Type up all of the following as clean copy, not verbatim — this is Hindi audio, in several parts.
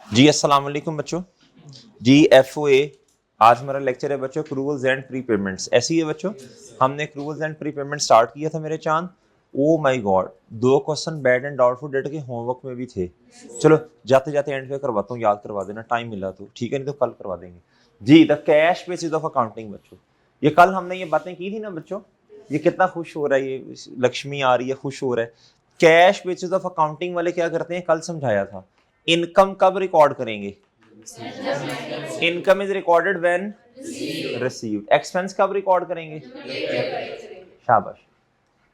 जी अस्सलाम वालेकुम बच्चों। जी FOA आज हमारा लेक्चर है बच्चों अक्रूवल्स एंड प्री पेमेंट्स। ऐसी है बच्चों, हमने accruals and pre payment start किया था मेरे चांद। Oh my God, 2 question bad and doubtful debt के होमवर्क में भी थे। चलो जाते जाते एंड पे करवाता हूँ, याद करवा देना टाइम मिला तो, ठीक है, नहीं तो कल करवा देंगे। जी the cash basis of accounting बच्चों, ये कल हमने ये बातें की थी ना बच्चों। ये कितना खुश हो रहा है, ये लक्ष्मी आ रही है, खुश हो रहा है। कैश बेसिस ऑफ अकाउंटिंग वाले क्या करते हैं, कल समझाया था। इनकम कब रिकॉर्ड करेंगे? Income is recorded when received. Expense कब रिकॉर्ड करेंगे? शाबाश।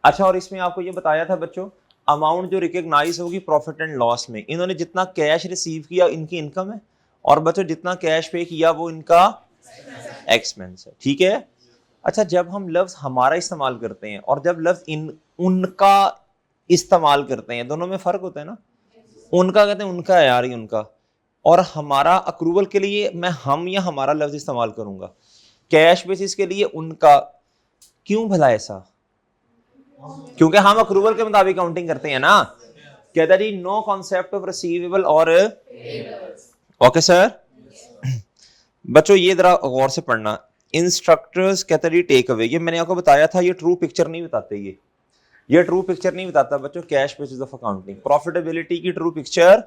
अच्छा, और इसमें आपको ये बताया था बच्चों, अमाउंट जो रिकॉग्नाइज होगी प्रॉफिट एंड लॉस में, इन्होंने जितना कैश रिसीव किया इनकी इनकम है, और बच्चों जितना कैश पे किया वो इनका एक्सपेंस है, ठीक है। अच्छा, जब हम लफ्ज हमारा इस्तेमाल करते हैं और जब लफ्ज इन उनका इस्तेमाल करते हैं, दोनों में फर्क होता है ना। उनका कहते हैं उनका है यार, ये उनका, और हमारा अक्रूवल के लिए मैं हम या हमारा लफ्ज इस्तेमाल करूंगा। कैश बेसिस के लिए उनका। क्यों भला ऐसा? क्योंकि हम अक्रूवल के मुताबिक काउंटिंग करते हैं ना। कहता जी नो कॉन्सेप्ट ऑफ रिसीवेबल और ओके सर। बच्चों ये जरा गौर से पढ़ना। इंस्ट्रक्टर्स कहता जी टेक अवे, ये मैंने आपको बताया था, ये ट्रू पिक्चर नहीं बताते। ये ट्रू पिक्चर नहीं बताता बच्चों। Cash basis of accounting profitability की ट्रू पिक्चर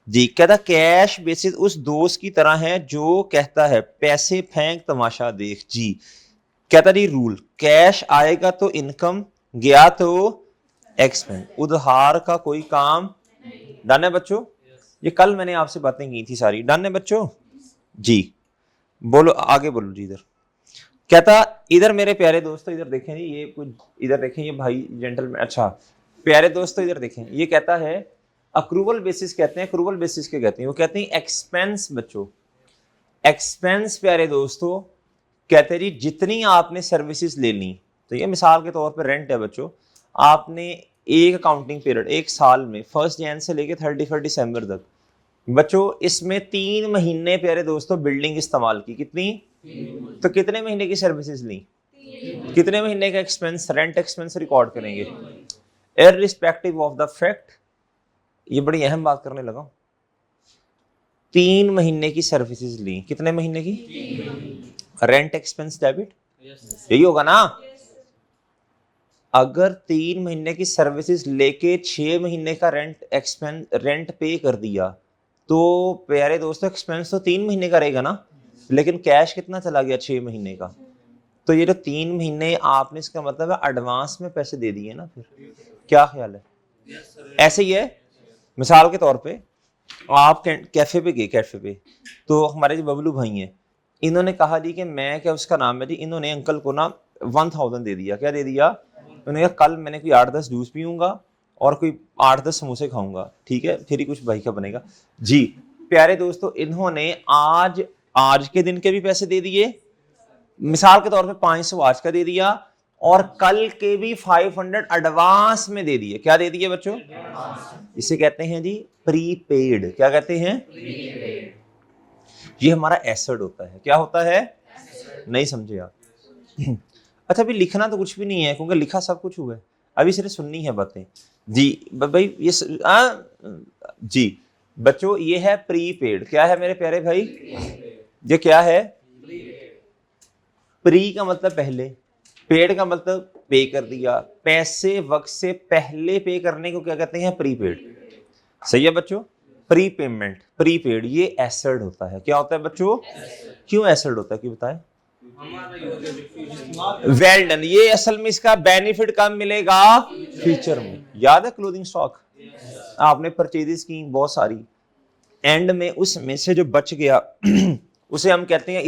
जी। कहता कैश बेसिस उस दोस्त की तरह है जो कहता है पैसे फेंक तमाशा देख। जी कहता जी रूल, कैश आएगा तो इनकम, गया तो एक्सपेंस, उधार का कोई काम। डन है बच्चों? ये कल मैंने आपसे बातें की थी सारी। डन है बच्चों? जी बोलो, आगे बोलो जी। इधर कहता, इधर मेरे प्यारे दोस्तों इधर देखें जी, ये कुछ इधर देखें, ये भाई जेंटलमैन, अच्छा प्यारे दोस्तों इधर देखें। ये कहता है अक्रूवल बेसिस, कहते हैं अक्रूवल बेसिस के कहते हैं, वो कहते हैं एक्सपेंस बच्चों। एक्सपेंस प्यारे दोस्तों कहते हैं जी जितनी आपने सर्विसेज ले ली, तो ये मिसाल के तौर पर रेंट है बच्चों। आपने एक अकाउंटिंग पीरियड एक साल में 1 जनवरी से लेकर 31 दिसंबर तक बच्चों, इसमें 3 महीने प्यारे दोस्तों बिल्डिंग इस्तेमाल की। कितनी? तो कितने महीने की सर्विसेज ली? कितने महीने का एक्सपेंस, रेंट एक्सपेंस रिकॉर्ड करेंगे इररिस्पेक्टिव ऑफ द फैक्ट। ये बड़ी अहम बात करने लगा। 3 महीने की सर्विसेज ली। कितने महीने की? रेंट एक्सपेंस डेबिट, यही होगा ना। अगर 3 महीने की सर्विसेज लेके 6 महीने का रेंट एक्सपेंस रेंट पे कर दिया, तो प्यारे दोस्तों एक्सपेंस तो 3 महीने का रहेगा ना, लेकिन कैश कितना चला गया? 6 महीने का। तो ये जो 3 महीने आपने, इसका मतलब है एडवांस में पैसे दे दिए ना। फिर क्या ख्याल है? ऐसे ही है। मिसाल के तौर पे आप कैफे पे गए, कैफे पे तो हमारे जो बबलू भाई हैं, इन्होंने कहा जी कि मैं, क्या उसका नाम है जी, इन्होंने अंकल को ना 1000 दे दिया। क्या दे दिया? उन्होंने कहा कल मैंने कोई 8-10 जूस पीऊंगा और कोई 8-10 समोसे खाऊंगा, ठीक है, फिर ही कुछ भाई का बनेगा। जी प्यारे दोस्तों, इन्होंने आज के दिन के भी पैसे दे दिए, मिसाल के तौर पे 500 आज का दे दिया, और कल के भी 500 एडवांस में दे दिए। क्या दे दिए बच्चों? इसे कहते हैं जी प्रीपेड। क्या कहते हैं? ये हमारा एसेट होता है। क्या होता है? नहीं समझे आप? अच्छा, अभी लिखना तो कुछ भी नहीं है, क्योंकि लिखा सब कुछ हुआ है, अभी सिर्फ सुननी है बातें। जी भाई ये जी बच्चों, ये है प्रीपेड। क्या है मेरे प्यारे भाई? ये क्या है? प्री का मतलब पहले, पेड का मतलब पे कर दिया। पैसे वक्त से पहले पे करने को क्या कहते हैं? प्रीपेड। सही है बच्चों? प्री पेमेंट, प्रीपेड, ये एसेट होता है। क्या होता है बच्चों? क्यों एसेट होता है, क्यों बताएं? Well done. ये असल में इसका बेनिफिट कब मिलेगा? फ्यूचर में। याद है क्लोथिंग स्टॉक आपने परचेजेस की बहुत सारी, एंड में उसमें से जो बच गया उसे हम कहते हैं,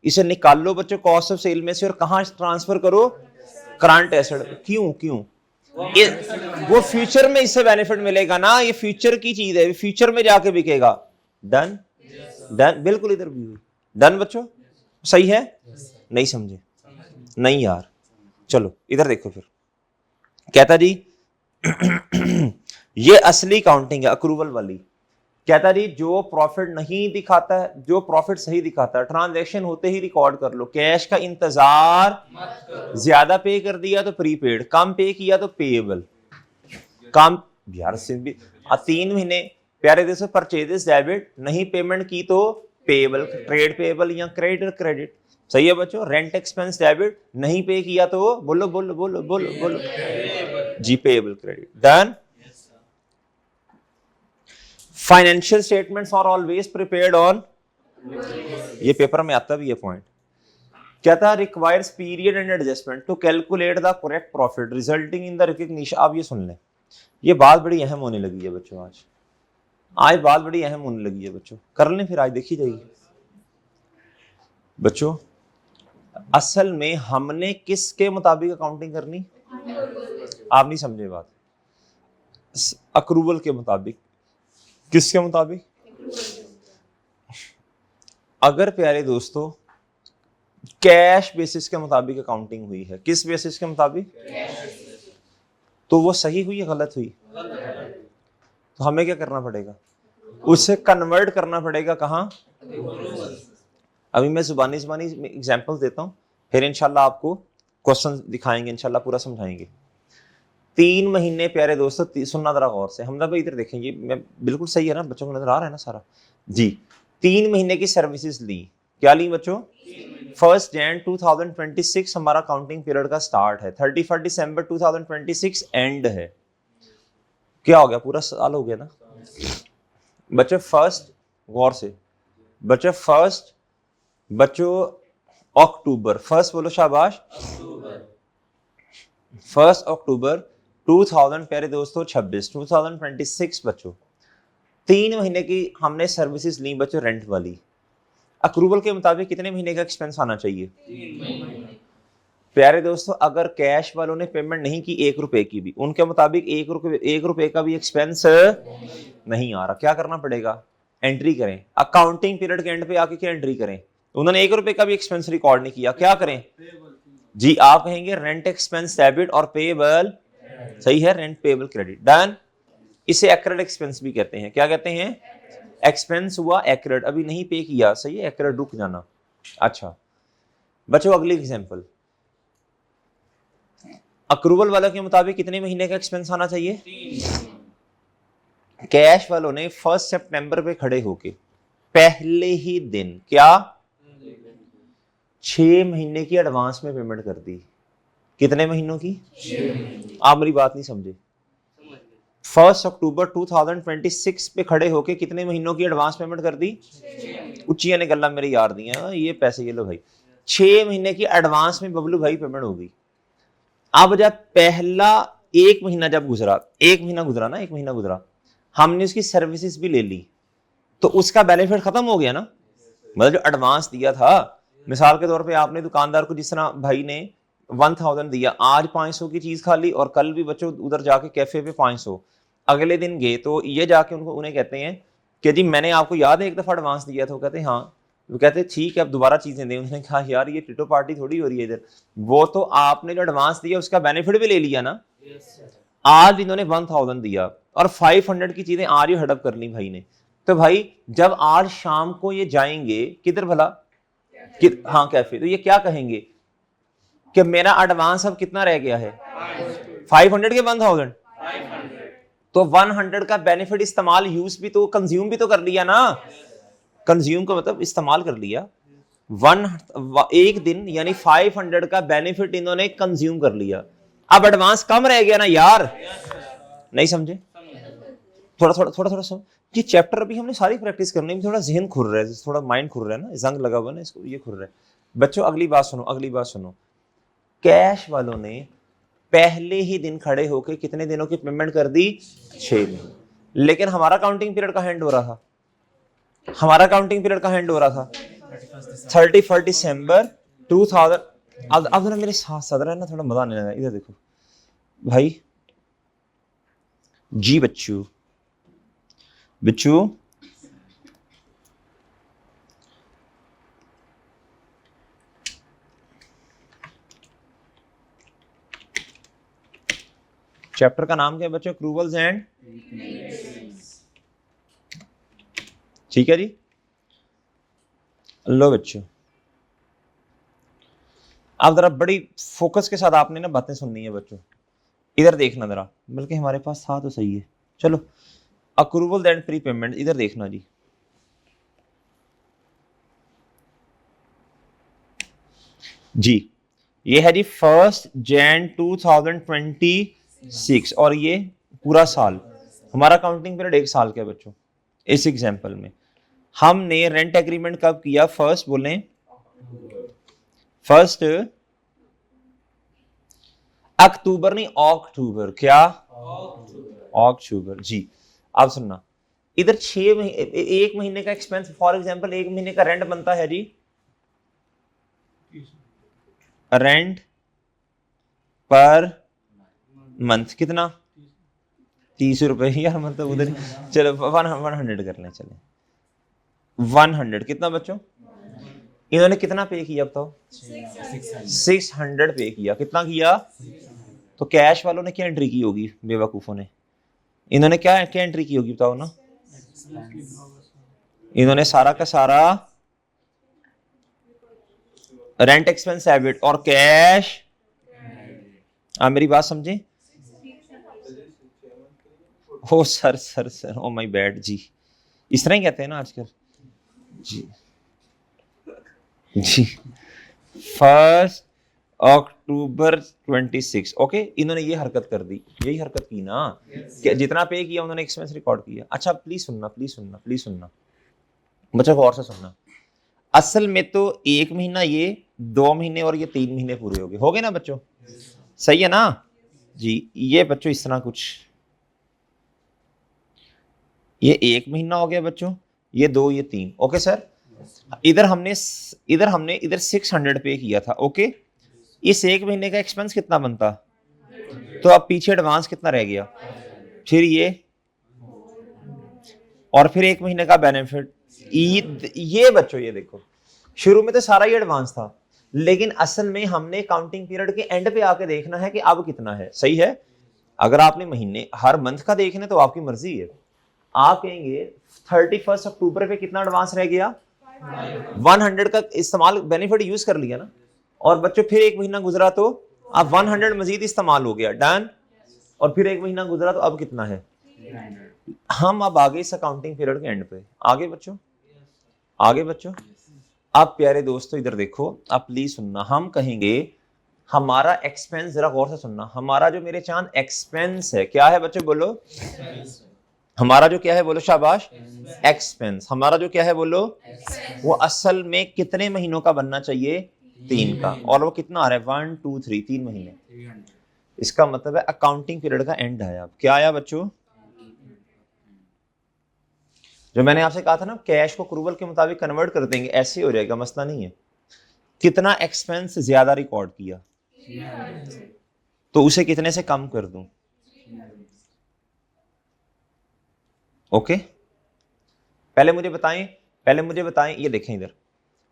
इसे निकालो बच्चों कॉस्ट ऑफ सेल में से और कहां ट्रांसफर करो? Current asset. क्यों? वो फ्यूचर में इससे बेनिफिट मिलेगा ना, ये फ्यूचर की चीज है, फ्यूचर में जाके बिकेगा। डन? डन बिल्कुल, इधर भी डन बच्चों, सही है? नहीं समझे? नहीं यार, चलो इधर देखो। फिर कहता जी ये असली काउंटिंग है, अक्रूवल वाली। कहता जी जो प्रॉफिट नहीं दिखाता है, जो प्रॉफिट सही दिखाता है, ट्रांजैक्शन होते ही रिकॉर्ड कर लो। कैश का इंतजार मत करो। ज्यादा पे कर दिया तो प्रीपेड, कम पे किया तो पेएबल। कम यार 3 महीने प्यारे दोस्तों परचेजेस डेबिट, नहीं पेमेंट की तो पेएबल, ट्रेड पेएबल या क्रेडिट क्रेडिट। सही है बच्चों। रेंट एक्सपेंस डेबिट, नहीं पे किया तो बोलो बोलो बोलो बोलो बोलो जी payable credit. Done. Financial statements are always prepared on, ये पेपर में आता भी है पॉइंट, क्या था, requires period end adjustment to calculate the correct profit resulting in the recognition. आप ये सुन लें, ये बात बड़ी अहम होने लगी है बच्चों। आज बात बड़ी अहम होने लगी है बच्चों, कर लें फिर आज देखी जाएगी बच्चों। असल में हमने किसके मुताबिक अकाउंटिंग करनी, आप नहीं समझे बात, अक्रूवल के मुताबिक। किसके मुताबिक? अगर प्यारे दोस्तों कैश बेसिस के मुताबिक अकाउंटिंग हुई है, किस बेसिस के मुताबिक, तो वो सही हुई या गलत हुई? तो हमें क्या करना पड़ेगा, उसे कन्वर्ट करना पड़ेगा कहाँ? अभी मैं जुबानी एग्जांपल देता हूँ, फिर इंशाल्लाह आपको क्वेश्चन दिखाएंगे, इंशाल्लाह पूरा समझाएंगे। 3 महीने प्यारे दोस्तों, सुनना जरा गौर से, हमदा भाई इधर देखेंगे, मैं बिल्कुल सही है ना बच्चों को, नजर आ रहा है ना सारा जी। 3 महीने की सर्विसेज ली, क्या ली बच्चों? 1 जनवरी 2026 हमारा काउंटिंग पीरियड का स्टार्ट है, 31 दिसंबर 2026 एंड है। क्या हो गया, पूरा साल हो गया ना बच्चों। फर्स्ट, गौर से बच्चों, फर्स्ट बच्चों अक्टूबर, फर्स्ट बोलो शाबाश, 1 अक्टूबर 2000 प्यारे दोस्तों 2026 बच्चों, 3 महीने की हमने सर्विसेज ली बच्चों रेंट वाली। अक्रूवल के मुताबिक कितने महीने का एक्सपेंस आना चाहिए? 3 महीने। प्यारे दोस्तों अगर कैश वालों ने पेमेंट नहीं की 1 रुपए की भी, उनके मुताबिक 1 रुपए का भी एक्सपेंस नहीं आ रहा, क्या करना पड़ेगा? एंट्री करें। अकाउंटिंग पीरियड के एंड पे आके क्या एंट्री करें? उन्होंने 1 रुपए का भी एक्सपेंस रिकॉर्ड नहीं किया, क्या करें जी? आप कहेंगे रेंट एक्सपेंस डेबिट और पेएबल, सही है, रेंट पेएबल क्रेडिट। डन। इसे एक्रेड एक्सपेंस भी कहते हैं, क्या कहते हैं? एक्सपेंस हुआ एक्रेड, अभी नहीं पे किया, सही है, एक्रेड रुक जाना। अच्छा बच्चों अगली एग्जांपल, अक्रूवल वालों के मुताबिक कितने महीने का एक्सपेंस आना चाहिए? 3। कैश वालों ने 1 सितंबर पे खड़े होके पहले ही दिन क्या 6 महीने की एडवांस में पेमेंट कर दी। कितने महीनों की? 6। आप मेरी बात नहीं समझे। 1 अक्टूबर 2026 पे खड़े होके कितने महीनों की एडवांस पेमेंट कर दी? 6। उच्चिया ने गल्ला मेरे यार दी है, ये पैसे ये लो भाई, 6 महीने की एडवांस में बबलू भाई पेमेंट होगी। अब जब पहला 1 महीना जब गुजरा, 1 महीना गुजरा ना, 1 महीना गुजरा, हमने उसकी सर्विसेज भी ले ली, तो उसका बेनिफिट खत्म हो गया ना। मतलब जो एडवांस दिया था, मिसाल के तौर पे आपने दुकानदार को जिस तरह भाई ने 1000 दिया, आज 500 की चीज खा ली और कल भी बच्चों उधर जाके कैफे पे 500, अगले दिन गए तो ये जाके उन्हें कहते हैं कि जी मैंने आपको याद है 1 दफा एडवांस दिया था, वो कहते हैं हाँ, वो कहते हैं ठीक है अब दोबारा चीजें दें। उन्होंने कहा यार ये टिटो पार्टी थोड़ी हो रही है इधर, वो तो आपने जो एडवांस दिया उसका बेनिफिट भी ले लिया ना। आज इन्होंने 1000 दिया और 500 की चीजें आज ही हड़प कर ली भाई ने, तो भाई जब आज शाम को ये जाएंगे किधर भला हाँ कैफे, तो ये क्या कहेंगे कि मेरा एडवांस अब कितना रह गया है 500 के 1000, तो 100 का बेनिफिट इस्तेमाल यूज भी तो कंज्यूम भी तो कर लिया ना। कंज्यूम का मतलब इस्तेमाल कर लिया, 1 दिन यानी 500 का बेनिफिट इन्होंने कंज्यूम कर लिया। अब एडवांस कम रह गया ना यार, नहीं समझे? थोड़ा समझ। ये चैप्टर अभी हमने सारी प्रैक्टिस करनी है, थोड़ा जहन खुर रहा है, थोड़ा माइंड खुर रहा है ना, जंग लगा हुआ ना इसको, ये खुर रहा है बच्चों। अगली बात सुनो, कैश वालों ने पहले ही दिन खड़े होकर कितने दिनों की पेमेंट कर दी? 6 महीने। लेकिन हमारा काउंटिंग पीरियड का हैंड हो रहा था, 31 दिसंबर 2000। अब जरा मेरे साथ सदर है ना, थोड़ा मजा आने लगा, इधर देखो भाई जी। बच्चू चैप्टर का नाम क्या है बच्चों? अक्रूवल्स एंड, ठीक है जी। लो बच्चों आप जरा बड़ी फोकस के साथ आपने ना बातें सुननी है बच्चों, इधर देखना जरा, बल्कि हमारे पास था तो सही है। चलो अक्रूवल एंड प्री पेमेंट, इधर देखना जी, जी ये है जी 1 Jan 2026 और ये पूरा साल, हमारा काउंटिंग पीरियड 1 साल का है बच्चों। इस एग्जाम्पल में हमने रेंट एग्रीमेंट कब किया, फर्स्ट बोले, फर्स्ट अक्टूबर, नहीं अक्टूबर, क्या अक्टूबर जी। अब सुनना, इधर 6 महीने, 1 महीने का एक्सपेंस, फॉर एग्जांपल 1 महीने का रेंट बनता है जी, रेंट पर मंथ कितना, 30 रुपए यार, मतलब उधर चलो 100 कर लें, चले 100 कितना बच्चों, इन्होंने कितना पे किया बताओ, 600 पे किया, कितना किया, तो कैश वालों ने क्या एंट्री की होगी बेवकूफों ने, इन्होंने क्या क्या एंट्री की होगी बताओ ना, इन्होंने सारा का सारा रेंट एक्सपेंस डेबिट और कैश, आप मेरी बात समझे, हो सर ओ माय बैड जी, इस तरह ही कहते हैं ना आजकल जी, जी 1 अक्टूबर 26, ओके, इन्होंने ये हरकत कर दी, यही हरकत की ना, जितना पे किया उन्होंने एक्सपेंस रिकॉर्ड किया। अच्छा प्लीज सुनना, प्लीज सुनना, प्लीज सुनना बच्चों, गौर से सुनना, असल में तो 1 महीना ये, 2 महीने और ये 3 महीने पूरे हो गए ना बच्चों, सही है ना जी। ये बच्चों इस तरह कुछ, ये 1 महीना हो गया बच्चों, ये 2, ये 3, ओके सर। इधर हमने 600 पे किया था, ओके, इस 1 महीने का एक्सपेंस कितना बनता, तो अब पीछे एडवांस कितना रह गया, फिर ये, और फिर 1 महीने का बेनिफिट, ये बच्चों ये देखो, शुरू में तो सारा ही एडवांस था, लेकिन असल में हमने काउंटिंग पीरियड के एंड पे आके देखना है कि अब कितना है, सही है। अगर आपने महीने हर मंथ का देखना तो आपकी मर्जी है, आप कहेंगे 31 अक्टूबर पे कितना एडवांस रह गया, 100 का इस्तेमाल बेनिफिट यूज कर लिया ना, और बच्चों फिर 1 महीना गुजरा तो अब 100 मजीद इस्तेमाल हो गया, डन, और फिर 1 महीना गुजरा तो अब कितना है, हम अब आगे इस अकाउंटिंग पीरियड के एंड पे, आगे बच्चों, आगे बच्चों। अब प्यारे दोस्तों इधर देखो, अब प्लीज सुनना, हम कहेंगे हमारा एक्सपेंस, जरा गौर से सुनना, हमारा जो मेरे चांद एक्सपेंस है, क्या है बच्चों बोलो, हमारा जो क्या है बोलो, शाबाश, एक्सपेंस, हमारा जो क्या है बोलो, वो असल में कितने महीनों का बनना चाहिए, 3 का, और वो कितना आ रहा है, 1 2 3, 3 महीने, इसका मतलब है अकाउंटिंग पीरियड का एंड आया। अब क्या आया बच्चों, जो मैंने आपसे कहा था ना, कैश को अक्रूवल के मुताबिक कन्वर्ट कर देंगे, ऐसे हो जाएगा, मसला नहीं है। कितना एक्सपेंस ज्यादा रिकॉर्ड किया तो उसे कितने से कम कर दूं, ओके। पहले मुझे बताएं, ये देखें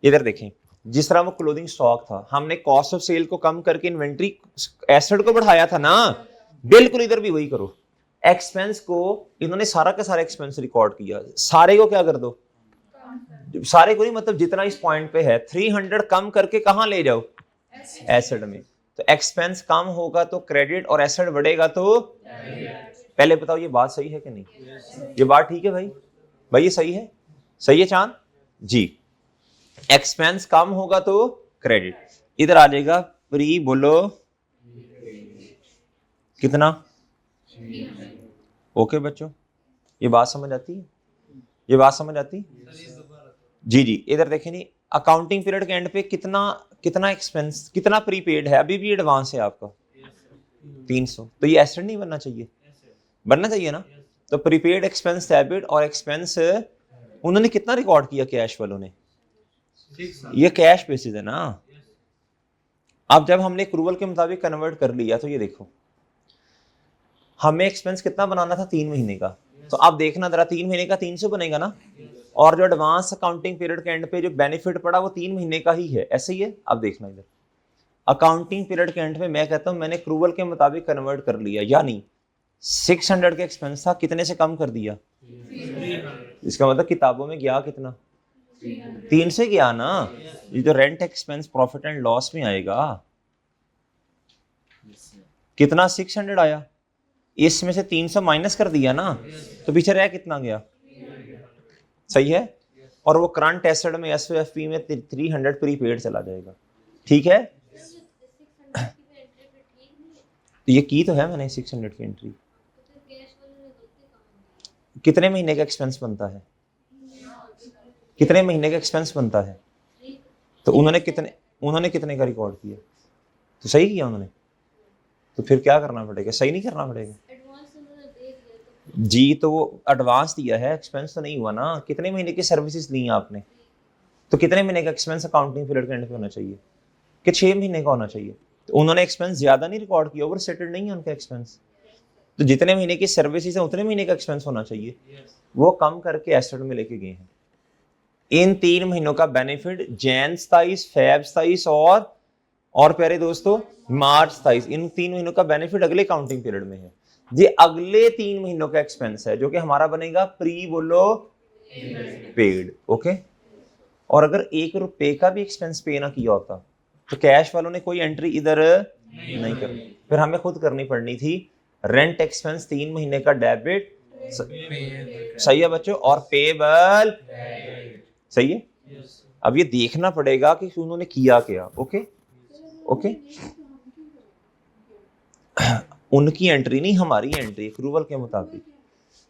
इधर देखें, जिस तरह वो क्लोथिंग स्टॉक था, हमने कॉस्ट ऑफ सेल को कम करके इन्वेंट्री एसेट को बढ़ाया था ना, बिल्कुल इधर भी वही करो, एक्सपेंस को इन्होंने सारा का सारा एक्सपेंस रिकॉर्ड किया, सारे को क्या कर दो, सारे को नहीं, मतलब जितना इस पॉइंट पे है 300 कम करके कहां ले जाओ, एसेट में, तो एक्सपेंस कम होगा तो क्रेडिट, और एसेट बढ़ेगा तो, पहले बताओ ये बात सही है कि नहीं, ये बात ठीक है भाई ये सही है चांद जी। एक्सपेंस कम होगा तो क्रेडिट, इधर आ जाएगा प्री, बोलो कितना, ओके बच्चों, ये बात समझ आती है, ये बात समझ आती जी। इधर देखें नहीं, अकाउंटिंग पीरियड के एंड पे कितना एक्सपेंस, कितना प्रीपेड है, अभी भी एडवांस है आपका 300, तो ये एसेट नहीं बनना चाहिए ना, तो प्रीपेड एक्सपेंस डेबिट और एक्सपेंस उन्होंने कितना रिकॉर्ड किया कैश वालों ने, ये कैश बेसिस है ना। अब जब हमने अक्रूवल के मुताबिक कन्वर्ट कर लिया, तो ये देखो हमें एक्सपेंस कितना बनाना था, 3 महीने का, तो अब देखना जरा 3 महीने का 300 बनेगा ना, और जो एडवांस अकाउंटिंग पीरियड के एंड पे जो बेनिफिट पड़ा वो 3 महीने का ही है, ऐसे ही है। अब देखना इधर अकाउंटिंग पीरियड के एंड पे मैं कहता हूं मैंने अक्रूवल के मुताबिक कन्वर्ट कर लिया, यानी 600 के एक्सपेंस था, कितने से कम कर दिया, इसका मतलब किताबों में गया कितना, 3 से गया ना। ये जो rent expense profit and loss में आएगा कितना, 600 आया, इसमें से 300 माइनस कर दिया ना, तो पीछे रह कितना गया? सही है। और वो करंट एसेट में एसओएफपी में 300 प्रीपेड चला जाएगा। ठीक है, ये की तो है मैंने 600 की एंट्री। कितने महीने का एक्सपेंस बनता है? कितने महीने का एक्सपेंस बनता है? तो उन्होंने कितने का रिकॉर्ड किया? तो सही किया उन्होंने, तो फिर क्या करना पड़ेगा? सही नहीं करना पड़ेगा जी। तो वो एडवांस दिया है, एक्सपेंस तो नहीं हुआ ना। कितने महीने की सर्विसेज ली आपने, तो कितने महीने का एक्सपेंस अकाउंटिंग पीरियड के एंड पे होना चाहिए? कि 6 महीने का होना चाहिए? तो उन्होंने एक्सपेंस ज्यादा नहीं रिकॉर्ड किया, ओवर सेटेड नहीं है उनका एक्सपेंस। तो जितने महीने की सर्विसेज है उतने महीने का एक्सपेंस होना चाहिए, वो कम करके एसेट में लेके गए हैं। इन 3 महीनों का बेनिफिट जैन 27, फेब 27 और प्यारे दोस्तों मार्च 27, इन 3 महीनों का बेनिफिट अगले काउंटिंग पीरियड में है। ये अगले 3 महीनों का एक्सपेंस है जो कि हमारा बनेगा प्री बोलो पेड। ओके। और अगर 1 रुपए का भी एक्सपेंस पे ना किया होता तो कैश वालों ने कोई एंट्री इधर नहीं करनी, फिर हमें खुद करनी पड़नी थी। रेंट एक्सपेंस 3 महीने का डेबिट, सही है बच्चों, और पेबल, सही है। अब ये देखना पड़ेगा कि उन्होंने किया क्या। ओके ओके, उनकी एंट्री नहीं, हमारी एंट्री अक्रूवल के मुताबिक।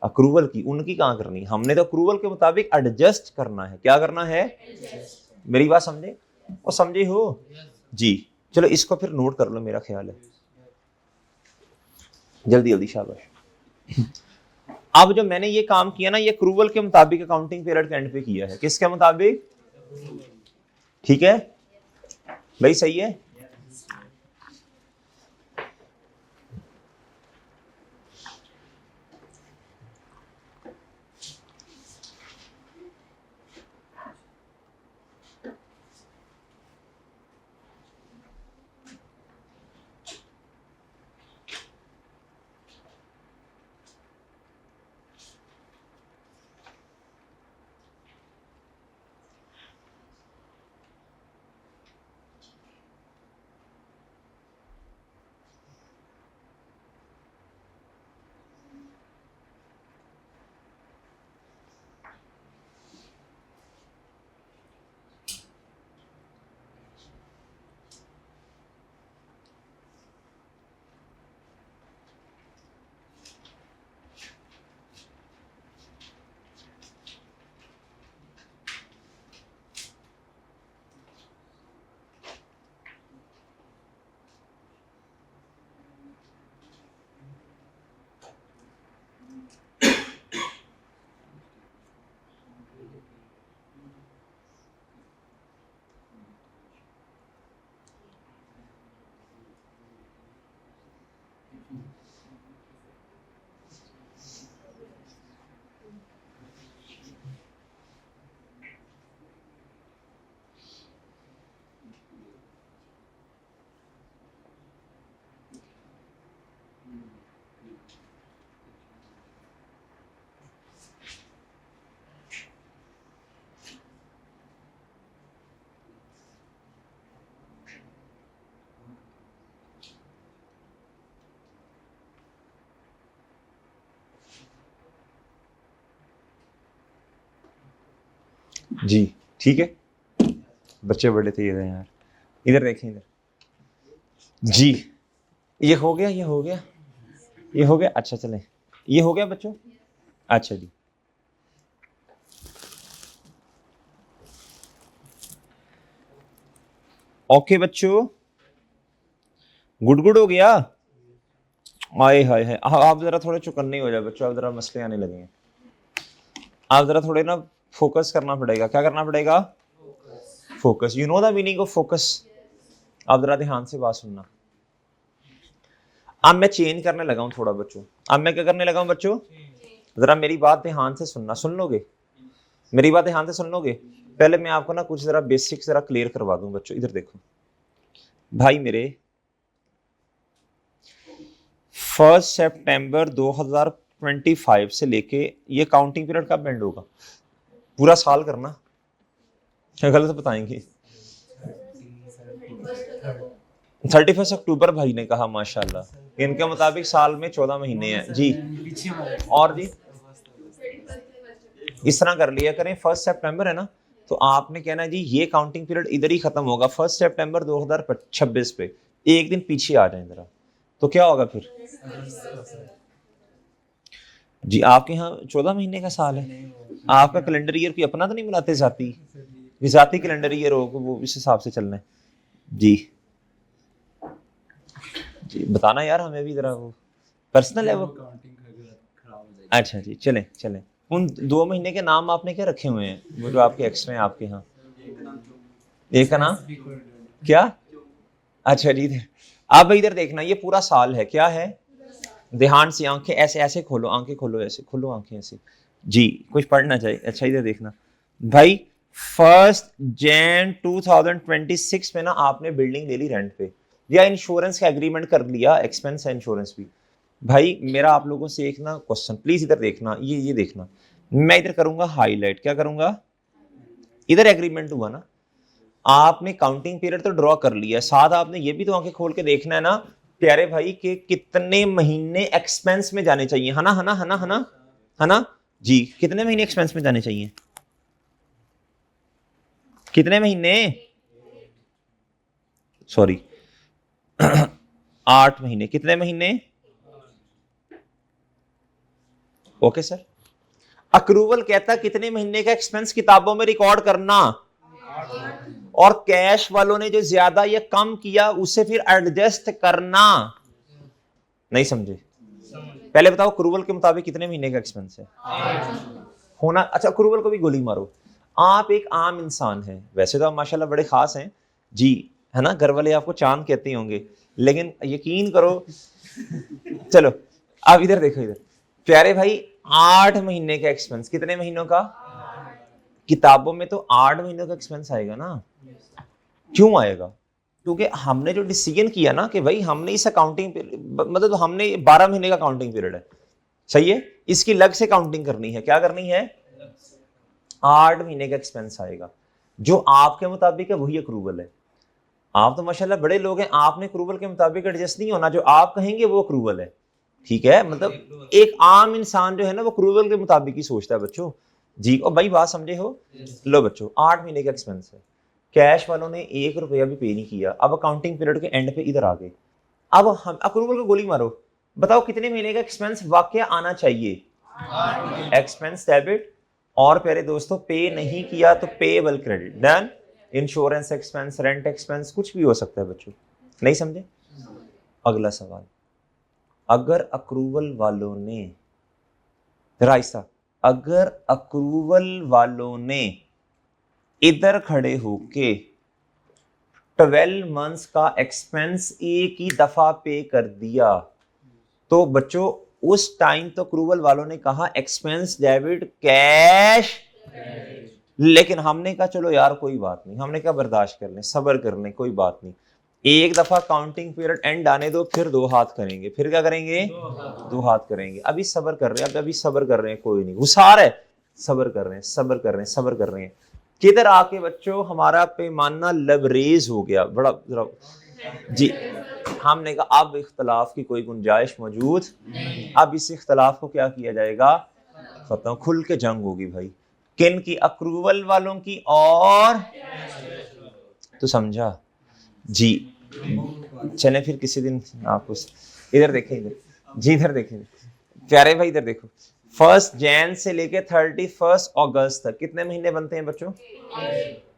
अक्रूवल की उनकी कहाँ करनी, हमने तो अक्रूवल के मुताबिक एडजस्ट करना है। क्या करना है? मेरी बात समझे और समझे हो जी। चलो इसको फिर नोट कर लो, मेरा ख्याल है जल्दी जल्दी, शाबाश। अब जो मैंने ये काम किया ना, ये अक्रूवल के मुताबिक अकाउंटिंग पीरियड के एंड पे किया है। किसके मुताबिक? ठीक है भाई, सही है। जी ठीक है, बच्चे बड़े तेज हैं यार। इधर देखें, इधर जी। ये हो गया, ये हो गया, ये हो गया। अच्छा चलें, ये हो गया बच्चों। अच्छा जी, ओके बच्चों, गुड गुड हो गया। आए हाय हाय, आप जरा थोड़े चुकन्ने हो जाए बच्चों, आप जरा मसले आने लगे हैं। आप जरा थोड़े ना फोकस करना पड़ेगा। क्या करना पड़ेगा? Focus. You know the meaning of focus. आप जरा ध्यान से बात सुनना। अब मैं चेंज करने लगा हूं थोड़ा बच्चों। अब मैं क्या करने लगा हूं बच्चों? जरा मेरी बात ध्यान से सुनना, सुन लोगे? मेरी बात ध्यान से सुन लोगे? पहले मैं आपको ना कुछ जरा बेसिक जरा क्लियर करवा दूं बच्चों। इधर देखो भाई मेरे, 1 सितंबर 2025 से लेके ये काउंटिंग पीरियड कब एंड होगा? पूरा साल करना, क्या गलत बताएंगे? 31 अक्टूबर भाई ने कहा, माशाल्लाह। इनके मुताबिक साल में 14 महीने हैं जी। और जी इस तरह कर लिया करें, 1 सितंबर है ना, तो आपने कहना है जी ये काउंटिंग पीरियड इधर ही खत्म होगा 1 सितंबर 2026 पे, एक दिन पीछे आ जाए जरा, तो क्या होगा फिर जी। आपके यहाँ 14 महीने का साल है, आपका कैलेंडर ईयर कोई अपना तो नहीं बनाते, जाती कैलेंडर ईयर हो वो इस हिसाब से चलना है जी। जी बताना यार हमें भी जरा, वो पर्सनल है वो। अच्छा जी चलें चलें। उन 2 महीने के नाम आपने क्या रखे हुए हैं, वो जो आपके एक्स्ट्रा हैं आपके यहाँ? एक का नाम क्या? अच्छा जी इधर, अब इधर देखना, ये पूरा साल है, क्या है, ध्यान से आंखें ऐसे ऐसे खोलो, आंखें खोलो, ऐसे खोलो आंखें ऐसे जी, कुछ पढ़ना चाहिए। अच्छा इधर देखना भाई, 1 जनवरी 2026 में ना आपने बिल्डिंग ले ली रेंट पे, या इंश्योरेंस का एग्रीमेंट कर लिया, एक्सपेंस है इंश्योरेंस भी। भाई मेरा आप लोगों से एक ना क्वेश्चन, प्लीज इधर देखना, ये देखना, मैं इधर करूंगा हाईलाइट, क्या करूंगा, इधर एग्रीमेंट हुआ ना, आपने काउंटिंग पीरियड तो ड्रॉ कर लिया, साथ आपने ये भी तो आंखें खोल के देखना है ना प्यारे भाई कि कितने महीने एक्सपेंस में जाने चाहिए, है ना है ना है ना है ना है ना जी, कितने महीने एक्सपेंस में जाने चाहिए, कितने महीने, सॉरी 8 महीने, कितने महीने, ओके सर। अक्रूवल कहता है कितने महीने का एक्सपेंस किताबों में रिकॉर्ड करना, और कैश वालों ने जो ज्यादा या कम किया उसे फिर एडजस्ट करना, नहीं समझे? पहले बताओ अक्रूवल के मुताबिक कितने महीने का एक्सपेंस है होना। अच्छा अक्रूवल को भी गोली मारो, आप एक आम इंसान हैं, वैसे तो आप माशाल्लाह बड़े खास हैं जी, है ना, घर वाले आपको चांद कहते होंगे, लेकिन यकीन करो चलो आप इधर देखो, इधर प्यारे भाई 8 महीने का एक्सपेंस, कितने महीनों का, किताबों में तो 8 महीनों का एक्सपेंस आएगा ना, क्यों आएगा, क्योंकि हमने जो डिसीजन किया ना कि भाई हमने इस अकाउंटिंग मतलब हमने 12 महीने का काउंटिंग पीरियड है, सही है, इसकी अलग से काउंटिंग करनी है, क्या करनी है, 8 महीने का एक्सपेंस आएगा, जो आपके मुताबिक है वही अक्रूवल है। आप तो माशाल्लाह बड़े लोग हैं, आपने अक्रूवल के मुताबिक एडजस्ट नहीं होना, जो आप कहेंगे वो अक्रूवल है, ठीक है, मतलब एक आम इंसान जो है ना वो अक्रूवल के मुताबिक ही सोचता है बच्चों जी। और भाई बात समझे हो, लो बच्चों 8 महीने का एक्सपेंस है, कैश वालों ने 1 रुपया भी पे नहीं किया, अब अकाउंटिंग पीरियड के एंड पे इधर आ गए, अब हम अक्रूवल को गोली मारो, बताओ कितने महीने का एक्सपेंस वाकया आना चाहिए, एक्सपेंस डेबिट, और प्यारे दोस्तों पे नहीं किया तो payable credit, done, insurance expense, rent expense, कुछ भी हो सकता है बच्चों, नहीं समझे? अगला सवाल, अगर अक्रूवल वालों ने, राइसा, अगर अक्रूवल वालों ने इधर खड़े होके 12 मंथ्स का एक्सपेंस एक ही दफा पे कर दिया, तो बच्चों उस टाइम तो अक्रूवल वालों ने कहा एक्सपेंस डेबिट कैश, लेकिन हमने कहा चलो यार कोई बात नहीं, हमने कहा बर्दाश्त कर लें, सब्र कर लें, कोई बात नहीं, एक दफा काउंटिंग पीरियड एंड आने दो, फिर 2 हाथ करेंगे, फिर क्या करेंगे, 2 हाथ करेंगे, अभी सब्र कर रहे हैं, अभी सब्र कर रहे हैं, कोई नहीं, गुस्सार है, सब्र कर रहे हैं, सब्र कर रहे हैं, सब्र कर रहे हैं, किधर आके बच्चों हमारा पैमाना लबरेज हो गया बड़ा जी, हमने कहा अब इख्तलाफ की कोई गुंजाइश मौजूद नहीं, अब इस इख्तलाफ को क्या किया जाएगा, खत्म, खुल के जंग होगी भाई, किन की, अक्रूवल वालों की, और तो समझा जी। चलें फिर किसी दिन आप उस, इधर देखें, इधर जी, इधर देखें प्यारे भाई, इधर देखो, 1 जनवरी से लेके 31 अगस्त तक कितने महीने बनते हैं बच्चों,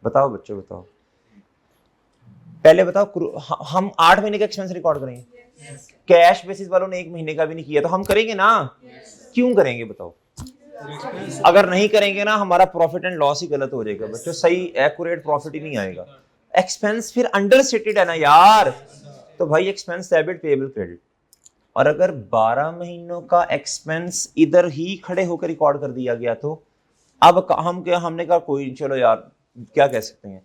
बताओ बच्चों बताओ, पहले बताओ, हम 8 महीने का एक्सपेंस रिकॉर्ड करेंगे, कैश बेसिस वालों ने 1 महीने का भी नहीं किया, तो हम करेंगे ना, क्यों करेंगे बताओ, अगर नहीं करेंगे ना हमारा प्रॉफिट एंड लॉस ही गलत हो जाएगा बच्चों, सही एक्यूरेट प्रॉफिट ही नहीं आएगा, एक्सपेंस फिर अंडर स्टेटेड है ना यार, तो भाई एक्सपेंस डेबिट पेएबल क्रेडिट, और अगर 12 महीनों का एक्सपेंस इधर ही खड़े होकर रिकॉर्ड कर दिया गया, तो अब हम क्या, हमने कहा कोई चलो यार क्या कह सकते हैं,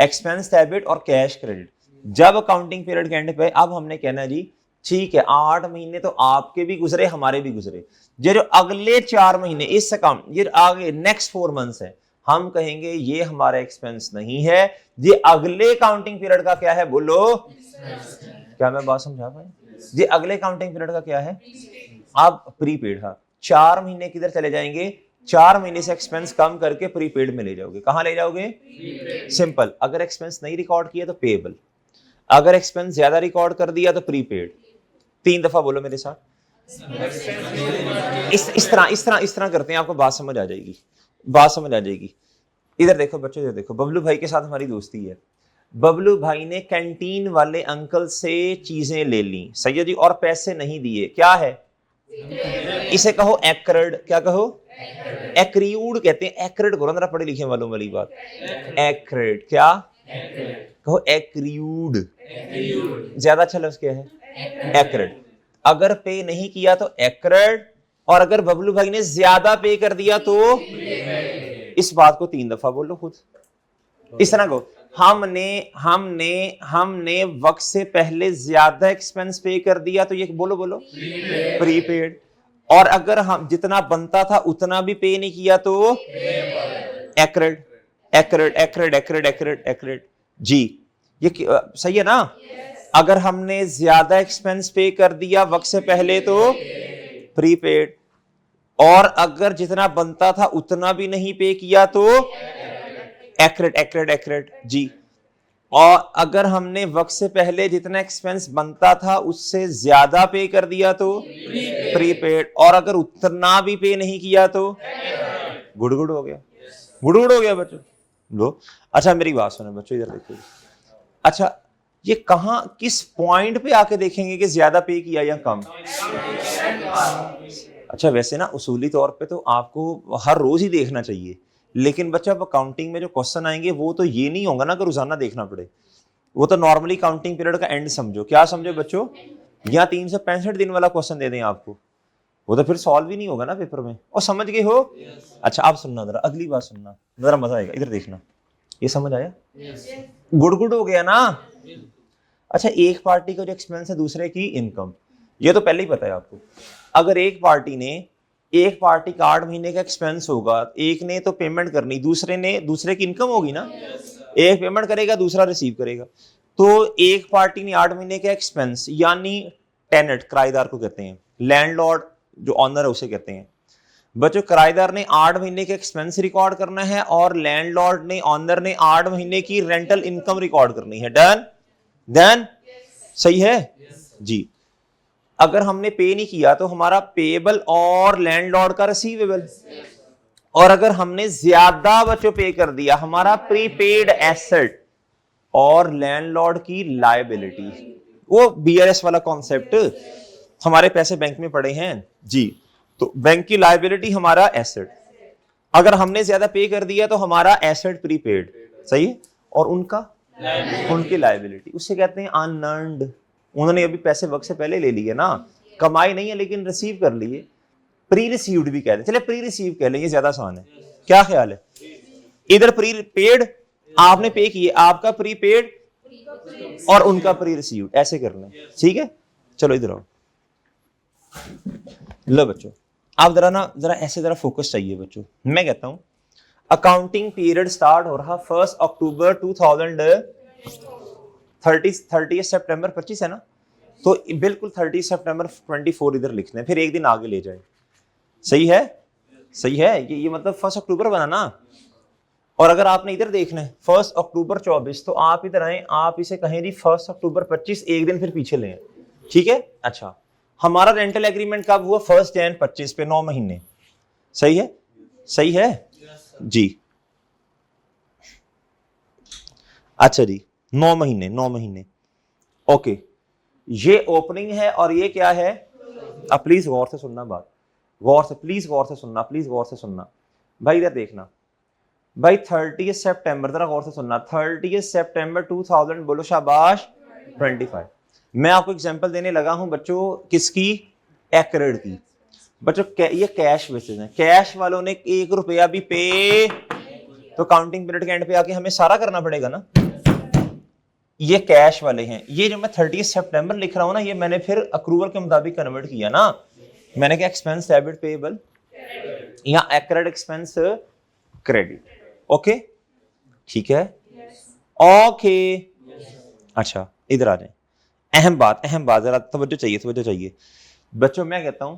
एक्सपेंस डेबिट और कैश क्रेडिट, जब अकाउंटिंग पीरियड के एंड पे अब हमने कहना जी ठीक है 8 महीने तो आपके भी गुजरे हमारे भी गुजरे, ये जो अगले 4 महीने इस अकाउंट, ये आगे नेक्स्ट 4 मंथ्स है, हम कहेंगे ये हमारा एक्सपेंस नहीं है, ये अगले काउंटिंग पीरियड का क्या है, बोलो, क्या मैं बात समझा पाए? जी अगले काउंटिंग पीरियड का क्या है? आप प्रीपेड, हाँ 4 महीने किधर चले जाएंगे? 4 महीने से एक्सपेंस कम करके प्रीपेड में ले जाओगे। कहां ले जाओगे? सिंपल। अगर एक्सपेंस नहीं रिकॉर्ड किया तो पेएबल, अगर एक्सपेंस ज्यादा रिकॉर्ड कर दिया तो प्रीपेड। 3 दफा बोलो मेरे साथ। इस तरह करते हैं, आपको बात समझ आ जाएगी, बात समझ आ जाएगी। इधर देखो बच्चों, इधर देखो, बबलू भाई के साथ हमारी दोस्ती है। बबलू भाई ने कैंटीन वाले अंकल से चीजें ले ली, सही है जी, और पैसे नहीं दिए, क्या है? इसे कहो एक्रेड। क्या कहो? एक्रियूड कहते हैं। एक्रेड करो, जरा पढ़े लिखे वालों वाली बात। एक्रेड क्या कहो? एक्रियूड। ज्यादा अच्छा लफ्ज क्या है? एक्रेड। अगर पे नहीं किया तो एक्रेड, और अगर बबलू भाई ने ज्यादा पे कर दिया तो इस बात को 3 दफा बोलो खुद। इस तरह को हमने वक्त से पहले ज्यादा एक्सपेंस पे कर दिया तो ये बोलो प्रीपेड। और अगर हम जितना बनता था उतना भी पे नहीं किया तो accrued. Accrued accrued accrued accrued accrued जी, ये सही है ना? अगर हमने ज्यादा एक्सपेंस पे कर दिया वक्त से पहले तो प्रीपेड, और अगर जितना बनता था उतना भी नहीं पे किया तो एक्रेड एक्रेड एक्रेड जी। और अगर हमने वक्त से पहले जितना एक्सपेंस बनता था उससे ज्यादा पे कर दिया तो प्रीपेड, और अगर उतना भी पे नहीं किया तो गुड़गुड़ हो गया। गुड़गुड़ हो गया बच्चों लो। अच्छा मेरी बात सुनो बच्चों, इधर देखो। अच्छा ये कहां किस पॉइंट पे आके देखेंगे कि ज्यादा पे किया या कम? अच्छा वैसे ना उसूली तौर पे तो आपको हर रोज ही देखना चाहिए, लेकिन बच्चा अब अकाउंटिंग में जो क्वेश्चन आएंगे वो तो ये नहीं होगा ना कि रोजाना देखना पड़े। वो तो नॉर्मली काउंटिंग पीरियड का एंड समझो। क्या समझो बच्चों? यहाँ 365 दिन वाला क्वेश्चन दे दें आपको, वो तो फिर सॉल्व ही नहीं होगा ना पेपर में। और समझ गए हो? अच्छा आप सुनना जरा, अगली बात सुनना, जरा मजा आएगा। इधर देखना, ये समझ आया? गुड़गुड़ हो गया ना? अच्छा एक पार्टी का जो एक्सपेंस है दूसरे की इनकम, ये तो पहले ही पता है आपको। अगर एक पार्टी का 8 महीने का एक्सपेंस होगा, एक ने तो पेमेंट करनी, दूसरे की इनकम होगी ना। एक पेमेंट करेगा दूसरा रिसीव करेगा। तो एक पार्टी ने 8 महीने का एक्सपेंस, यानी टेनेंट किराएदार को कहते हैं, लैंडलॉर्ड जो ऑनर है उसे कहते हैं। बच्चों किराएदार ने 8 महीने का एक्सपेंस रिकॉर्ड करना है और लैंडलॉर्ड ने ऑनर ने 8 महीने की रेंटल इनकम रिकॉर्ड करनी है। डन सही है जी। अगर हमने पे नहीं किया तो हमारा पेएबल और लैंडलॉर्ड का रिसीवेबल, और अगर हमने ज्यादा बच्चों पे कर दिया हमारा प्रीपेड एसेट और लैंडलॉर्ड की लायबिलिटी। वो बीआरएस वाला कॉन्सेप्ट, हमारे पैसे बैंक में पड़े हैं जी, तो बैंक की लायबिलिटी हमारा एसेट। अगर हमने ज्यादा पे कर दिया तो हमारा एसेट प्रीपेड, सही है, और उनकी लायबिलिटी, उससे कहते हैं अनअर्न्ड। उन्होंने अभी पैसे वक्त से पहले ले लिए ना, कमाई नहीं है लेकिन रिसीव कर लिए, प्री रिसीव्ड भी कहते हैं। चले प्री रिसीव कह लें, ये ज्यादा आसान है। क्या ख्याल है? इधर प्री पेड आपने पे किए, आपका प्री पेड और उनका प्री रिसीव्ड, ऐसे कर लें, ठीक है। चलो इधर आओ, लो बच्चों आप जरा ऐसे जरा फोकस चाहिए बच्चों। मैं कहता हूं अकाउंटिंग पीरियड स्टार्ट हो रहा 1 अक्टूबर 30 सितंबर 25 है ना, तो बिल्कुल 30 सितंबर 24 इधर लिख लें, फिर एक दिन आगे ले जाए। सही है? सही है, ये मतलब 1 अक्टूबर बना ना। और अगर आपने इधर देखना है 1 अक्टूबर 24, तो आप इधर आए, आप इसे कहें जी 1 अक्टूबर 25, एक दिन फिर पीछे लें, ठीक है। अच्छा हमारा रेंटल एग्रीमेंट कब हुआ? 1 जनवरी 25 पे, 9 महीने। सही है? सही है जी। अच्छा जी 9 महीने ओके। ये ओपनिंग है और ये क्या है? अब प्लीज गौर से सुनना बात, प्लीज गौर से सुनना भाई। इधर देखना भाई, 30 सितंबर, जरा गौर से सुनना, 30 सितंबर 2000 बोलो शाबाश 25। मैं आपको एग्जांपल देने लगा हूं बच्चों, किसकी? एक्रेड की। बच्चों ये कैश बेसिस है, कैश वालों ने 1 रुपया भी पे, तो काउंटिंग पीरियड के एंड पे आके हमें सारा करना पड़ेगा ना। ये कैश वाले हैं। ये जो मैं 30 सितंबर लिख रहा हूं ना, ये मैंने फिर अक्रूवल के मुताबिक कन्वर्ट किया ना। मैंने क्या एक्सपेंस डेबिट पेएबल, या एक्रेड एक्सपेंस क्रेडिट। ओके ठीक है, ओके। अच्छा इधर आ जाए, अहम बात जरा तवज्जो चाहिए बच्चों। मैं कहता हूं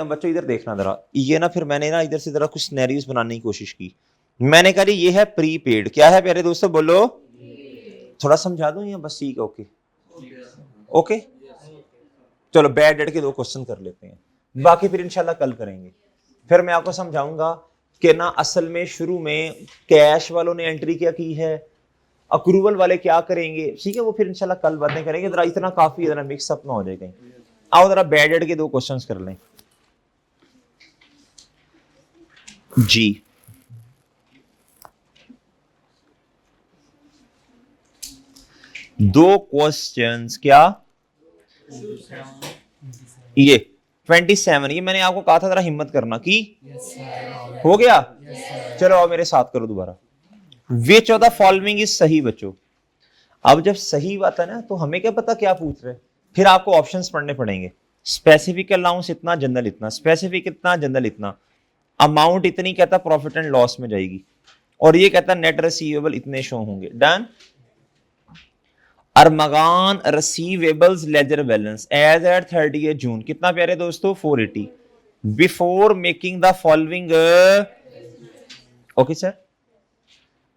बच्चों इधर देखना जरा, ये ना फिर मैंने ना इधर से जरा कुछ सिनेरियोस बनाने की कोशिश की। मैंने कहा ये है प्रीपेड, क्या है प्यारे दोस्तों बोलो, थोड़ा समझा दूं या बस ठीक है? ओके ओके, चलो बैड डेट के 2 क्वेश्चन कर लेते हैं, बाकी फिर इंशाल्लाह कल करेंगे। फिर मैं आपको समझाऊंगा कि ना असल में शुरू में कैश वालों ने एंट्री क्या की है, अक्रूवल वाले क्या करेंगे, ठीक है? वो फिर इंशाल्लाह कल बातें करेंगे। जरा इतना काफी है, जरा मिक्सअप ना हो जाए कहीं। आओ जरा बैड डेट के 2 क्वेश्चंस कर लें जी। दो क्वेश्चंस क्या, ये 27, ये मैंने आपको कहा था जरा हिम्मत करना की, हो गया? चलो आओ मेरे साथ करो दोबारा। Which of the following is सही बच्चों। अब जब सही बात है ना, तो हमें क्या पता क्या पूछ रहे, फिर आपको ऑप्शंस पढ़ने पड़ेंगे। स्पेसिफिक अलाउंस इतना, जनरल इतना, स्पेसिफिक इतना, जनरल इतना, अमाउंट इतनी कहता प्रॉफिट एंड लॉस में जाएगी, और ये कहता नेट रिसीवेबल इतने शो होंगे। Done. Armaghan receivables ledger balance as at 30 June कितना प्यारे दोस्तों, 480 before making the following. Okay sir,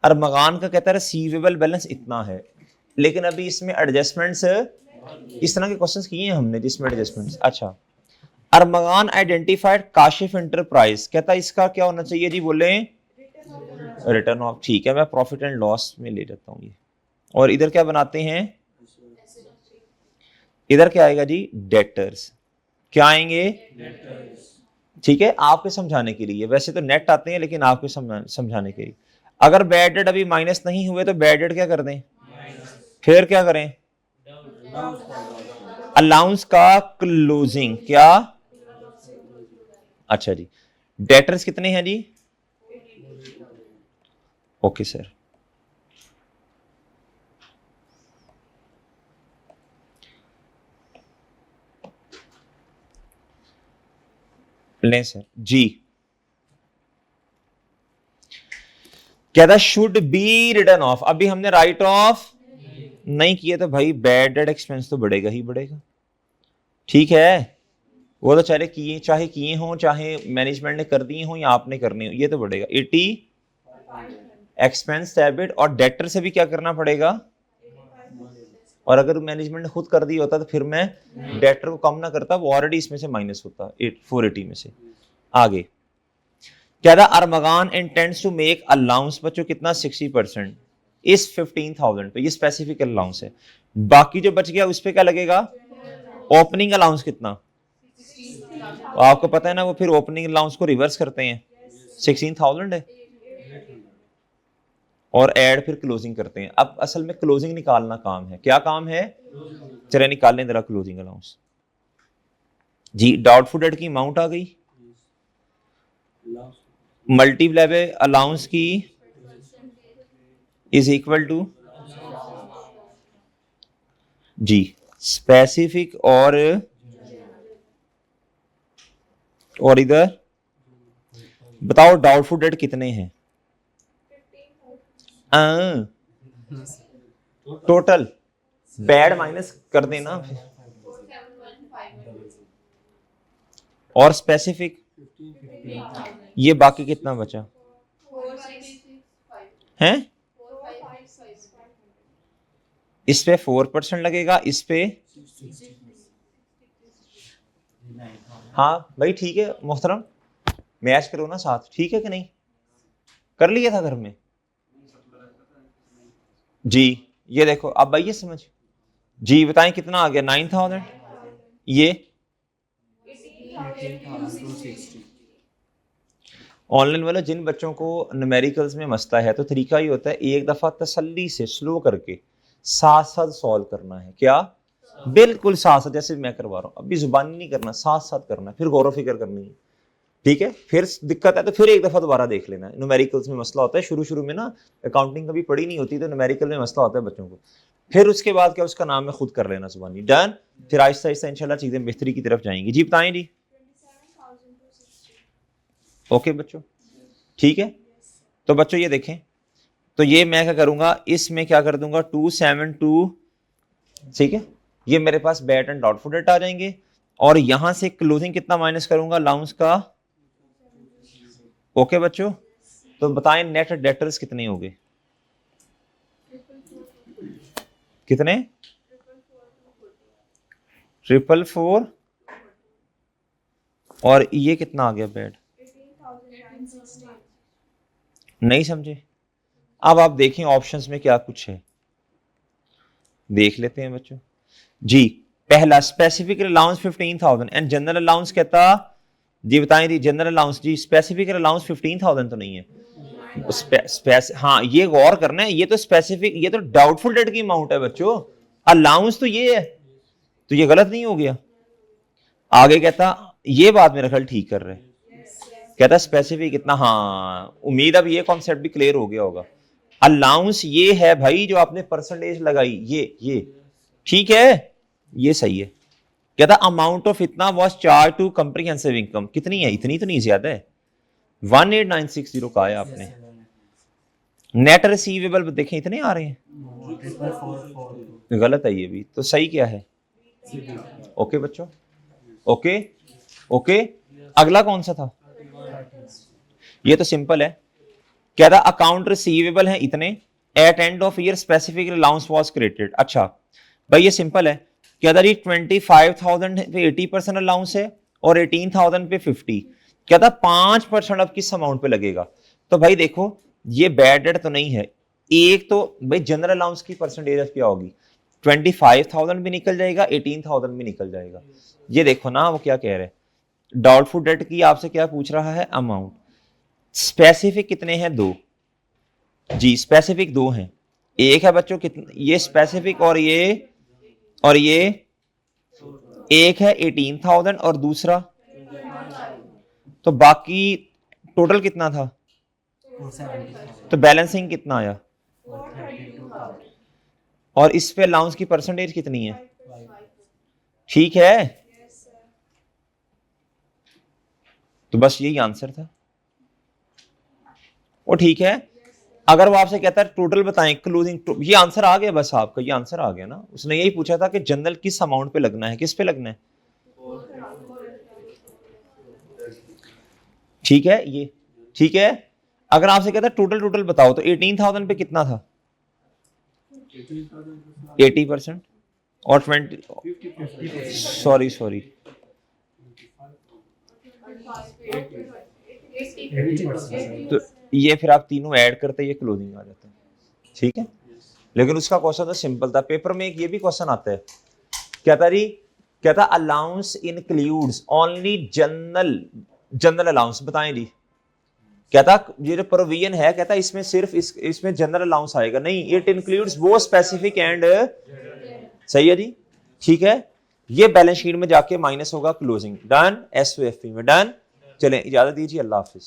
Armaghan का कहता है रिसीवेबल बैलेंस इतना है, लेकिन अभी इसमें एडजस्टमेंट्स, इस तरह के क्वेश्चंस किए हैं हमने जिसमें एडजस्टमेंट्स। अच्छा, अरमगान आइडेंटिफाइड काशिफ एंटरप्राइज, कहता है इसका क्या होना चाहिए जी, बोले रिटर्न ऑफ। ठीक है, मैं प्रॉफिट एंड लॉस में ले जाता हूं ये, और इधर क्या बनाते हैं, इधर क्या आएगा जी, डेटर्स। क्या आएंगे, ठीक है, आपके समझाने के लिए। वैसे तो नेट आते हैं, लेकिन आपके समझाने के लिए। अगर बैड डेट अभी माइनस नहीं हुए तो बैड डेट क्या कर दें, फिर क्या करें, अलाउंस का क्लोजिंग। क्या, अच्छा जी, डेटर्स कितने हैं जी, ओके सर। लें सर जी, कहता शुड बी रिटर्न ऑफ। अभी हमने राइट ऑफ नहीं किए तो भाई बैड डेट एक्सपेंस तो बढ़ेगा ही बढ़ेगा, ठीक है? वो तो चाहे किए हों, चाहे मैनेजमेंट ने कर दिए हों या आपने करने हो, ये तो बढ़ेगा 80 एक्सपेंस डेबिट। और डेटर से भी क्या करना पड़ेगा, और अगर मैनेजमेंट ने खुद कर दिया होता तो फिर मैं डेटर को कम ना करता, वो ऑलरेडी इसमें से माइनस होता 480 में से। आगे क्या था, अरमगान इंटेंड्स टू मेक अलाउंस बच्चों कितना, 60% इस 15,000 पे, ये स्पेसिफिक अलाउंस है। बाकी जो बच गया उस पे क्या लगेगा, ओपनिंग अलाउंस कितना, तो आपको पता है ना, वो फिर ओपनिंग अलाउंस को रिवर्स करते हैं, 16,000 है, और ऐड फिर क्लोजिंग करते हैं। अब असल में क्लोजिंग निकालना काम है, क्या काम है, चले निकालने जरा क्लोजिंग अलाउंस जी। डाउटफुल डेट की अमाउंट आ गई, मल्टीप्लाई बाय अलाउंस की इज इक्वल टू जी स्पेसिफिक, और इधर बताओ डाउटफुल डेट कितने हैं, टोटल बैड माइनस कर देना, और स्पेसिफिक ये बाकी कितना बचा है, इस पे 4% लगेगा, इस पे हाँ भाई ठीक है मोहतरम, मैच करो ना साथ, ठीक है कि नहीं, कर लिया था घर में जी। ये देखो अब भाई ये समझ जी, बताएं कितना आ गया, 9,000, ये ऑनलाइन वाले जिन बच्चों को न्यूमेरिकल्स में मसला है, तो तरीका ही होता है एक दफा तसल्ली से स्लो करके साथ साथ सॉल्व करना है। क्या, बिल्कुल साथ साथ, जैसे मैं करवा रहा हूं, अभी जुबानी नहीं करना, साथ साथ करना है, फिर गौर फिक्र करनी है, ठीक है? फिर दिक्कत है तो फिर एक दफा दोबारा देख लेना है। न्यूमेरिकल्स में मसला होता है शुरू में ना, अकाउंटिंग कभी पढ़ी नहीं होती, तो न्यूमेरिकल में मसला होता है बच्चों को, फिर उसके बाद क्या उसका नाम है खुद कर लेना जुबानी। डन, फिर आहिस्ता आहिस्ता इंशाल्लाह चीजें बेहतरी की तरफ जाएंगी जी। बताएं जी, ओके बच्चों, ठीक है? तो बच्चों ये देखें, तो ये मैं क्या करूंगा, इसमें क्या कर दूंगा 272, ठीक है, ये मेरे पास बैड एंड डाउटफुल डेट आ जाएंगे, और यहां से क्लोजिंग कितना माइनस करूंगा, अलाउंस का। ओके बच्चों, तो बताएं नेट डेटर्स कितने हो गए, कितने, 444, और ये कितना आ गया बैड, नहीं समझे। अब आप देखें ऑप्शंस में क्या कुछ है, देख लेते हैं बच्चों जी। पहला specific allowance 15,000 and general allowance कहता, जी बताएं जी जनरल अलाउंस, जी स्पेसिफिक अलाउंस 15,000 तो नहीं है। हाँ ये गौर करना है, ये तो स्पेसिफिक, ये तो डाउटफुल डेट की अमाउंट है बच्चों, अलाउंस तो ये है, तो ये गलत नहीं हो गया। आगे कहता, ये बात मेरा ख्याल ठीक कर रहे, कहता स्पेसिफिक कितना, हाँ उम्मीद अब ये कॉन्सेप्ट भी क्लियर हो गया होगा। अलाउंस ये है भाई जो आपने परसेंटेज लगाई, ये ठीक है, ये सही है। कहता अमाउंट ऑफ इतना was charge to comprehensive income, कितनी है, इतनी तो नहीं, ज्यादा है, 18960 का है आपने। नेट रिसीवेबल देखें इतने आ रहे हैं, गलत है ये भी, तो सही क्या है। ओके बच्चों, ओके ओके, अगला कौन सा था, ये तो सिंपल है। कहता अकाउंट रिसीवेबल है इतने, at end of year specific allowance was created. अच्छा भाई ये सिंपल है, कहता जी 25,000 पे 80% अलाउंस है और 18,000 पे 50, कहता 5% अब किस अमाउंट पे लगेगा। तो भाई देखो ये बैड डेट तो नहीं है, एक तो भाई जनरल अलाउंस की परसेंटेज क्या होगी, 25,000 भी निकल जाएगा, 18,000 भी निकल जाएगा। ये देखो ना वो क्या कह रहे हैं, डाउटफुल डेट की आपसे क्या पूछ रहा है, अमाउंट। स्पेसिफिक कितने हैं, 2, जी स्पेसिफिक 2 हैं, एक है बच्चों कितने, ये स्पेसिफिक, और ये एक है 18,000 और दूसरा, तो बाकी टोटल कितना था, तो बैलेंसिंग कितना आया, और इस पे अलाउंस की परसेंटेज कितनी है, ठीक है, तो बस यही आंसर था, वो ठीक है। अगर वो आपसे कहता है टोटल बताएं क्लोजिंग, ये आंसर आ गया, बस आपका ये आंसर आ गया ना। उसने यही पूछा था कि जनरल किस अमाउंट पे लगना है, किस पे लगना है, ठीक है, ये ठीक है। अगर आपसे कहता है टोटल बताओ, तो 18,000 पे कितना था, 80% और 20, सॉरी तो ये फिर आप तीनों ऐड करते ये क्लोजिंग आ जाता है, ठीक है। लेकिन उसका क्वेश्चन तो सिंपल था, पेपर में एक ये भी क्वेश्चन आता है, कहता जी, कहता allowance includes only general allowance, बताएं जी। कहता ये जो प्रोविजन है, कहता इसमें सिर्फ इसमें जनरल अलाउंस आएगा, नहीं, इट इंक्लूड्स वो स्पेसिफिक एंड, सही है जी, ठीक है। ये बैलेंस शीट में जाके माइनस होगा क्लोजिंग, डन, एसओएफपी में डन। चलें इजाजत दीजिए, अल्लाह हाफिज।